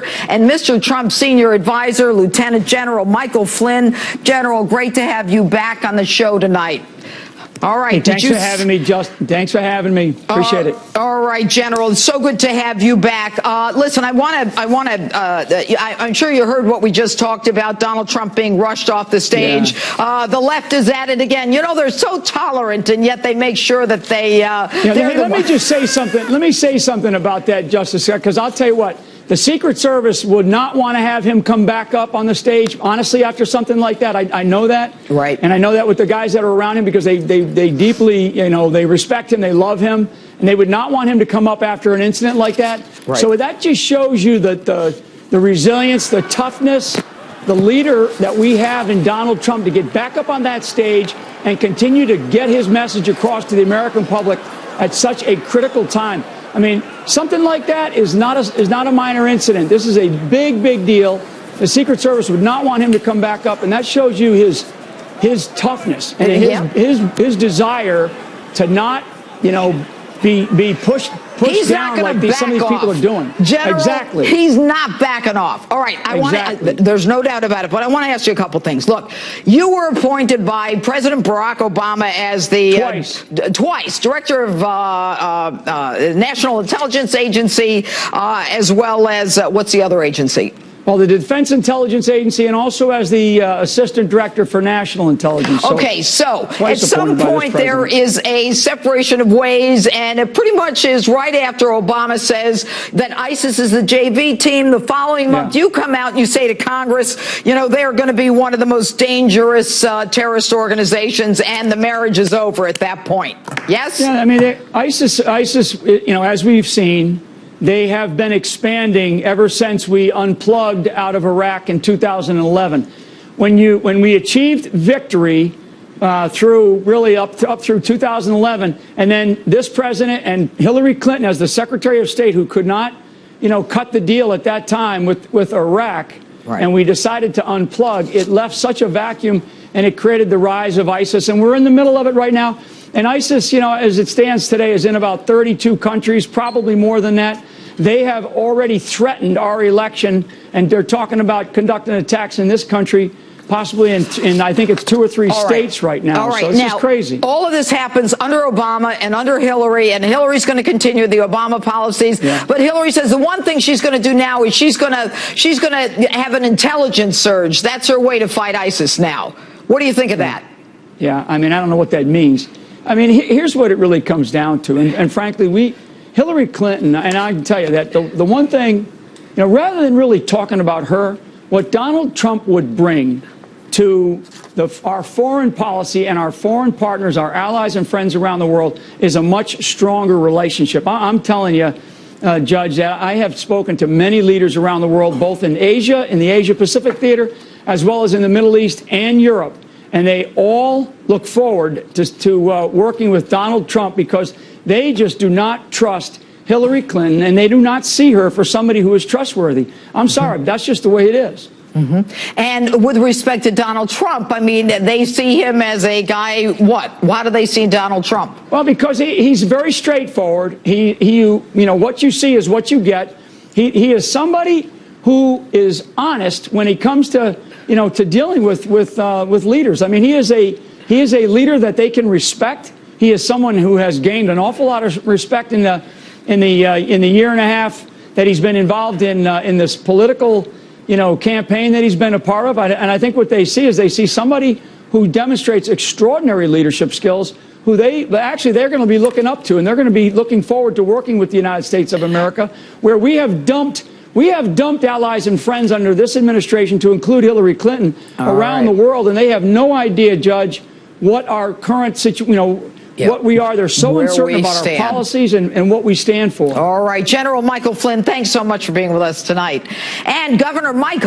advisor, and Mr. Trump's senior advisor, Lieutenant General Michael Flynn. General, great to have you back on the show tonight. All right. Hey, thanks for having me, Justin. Thanks for having me. Appreciate it. All right, General. It's so good to have you back. Listen, I'm sure you heard what we just talked about, Donald Trump being rushed off the stage. Yeah. The left is at it again. You know, they're so tolerant, and yet they make sure that they... let me just say something. Let me say something about that, Justice, because I'll tell you what. The Secret Service would not want to have him come back up on the stage, honestly, after something like that. I know that. Right. And I know that with the guys that are around him, because they deeply, they respect him, they love him, and they would not want him to come up after an incident like that. Right. So that just shows you that the resilience, the toughness, the leader that we have in Donald Trump to get back up on that stage and continue to get his message across to the American public at such a critical time. I mean, something like that is not a minor incident. This is a big, big deal. The Secret Service would not want him to come back up, and that shows you his toughness and his desire to not, be pushed down like some of these people are doing. General, exactly. He's not backing off. All right. There's no doubt about it, but I want to ask you a couple things. Look, you were appointed by President Barack Obama as the twice director of National Intelligence Agency, as well as what's the other agency? Well, the Defense Intelligence Agency, and also as the Assistant Director for National Intelligence. Okay, so at some point there is a separation of ways, and it pretty much is right after Obama says that ISIS is the JV team. The following month, you come out and you say to Congress, they're going to be one of the most dangerous terrorist organizations, and the marriage is over at that point. Yes? Yeah, I mean, ISIS, as we've seen, they have been expanding ever since we unplugged out of Iraq in 2011. When we achieved victory through really up through 2011, and then this president and Hillary Clinton as the Secretary of State, who could not, cut the deal at that time with Iraq, and we decided to unplug, it left such a vacuum, and it created the rise of ISIS, and we're in the middle of it right now. And ISIS, as it stands today, is in about 32 countries, probably more than that. They have already threatened our election, and they're talking about conducting attacks in this country, possibly in I think it's 2 or 3 states right now. All right. So it's just crazy. All of this happens under Obama and under Hillary, and Hillary's going to continue the Obama policies. Yeah. But Hillary says the one thing she's going to do now is she's going to have an intelligence surge. That's her way to fight ISIS now. What do you think of that? Yeah, I mean, I don't know what that means. I mean, here's what it really comes down to. And frankly, Hillary Clinton, and I can tell you that the one thing, rather than really talking about her, what Donald Trump would bring to our foreign policy and our foreign partners, our allies and friends around the world, is a much stronger relationship. I'm telling you, Judge, that I have spoken to many leaders around the world, both in Asia, in the Asia-Pacific theater, as well as in the Middle East and Europe. And they all look forward to working with Donald Trump because they just do not trust Hillary Clinton, and they do not see her for somebody who is trustworthy. I'm sorry, but that's just the way it is. And with respect to Donald Trump, I mean, they see him as a guy, what? Why do they see Donald Trump? Well, because he's very straightforward. What you see is what you get. He is somebody who is honest when he comes to to dealing with leaders. I mean, he is a leader that they can respect. He is someone who has gained an awful lot of respect in the year and a half that he's been involved in this political campaign that he's been a part of. And I think what they see is somebody who demonstrates extraordinary leadership skills, who they're going to be looking up to, and they're going to be looking forward to working with the United States of America, where we have dumped allies and friends under this administration, to include Hillary Clinton, around the world, and they have no idea, Judge, what our current situation, what we are. They're so uncertain about our policies and what we stand for. All right. General Michael Flynn, thanks so much for being with us tonight. And Governor Mike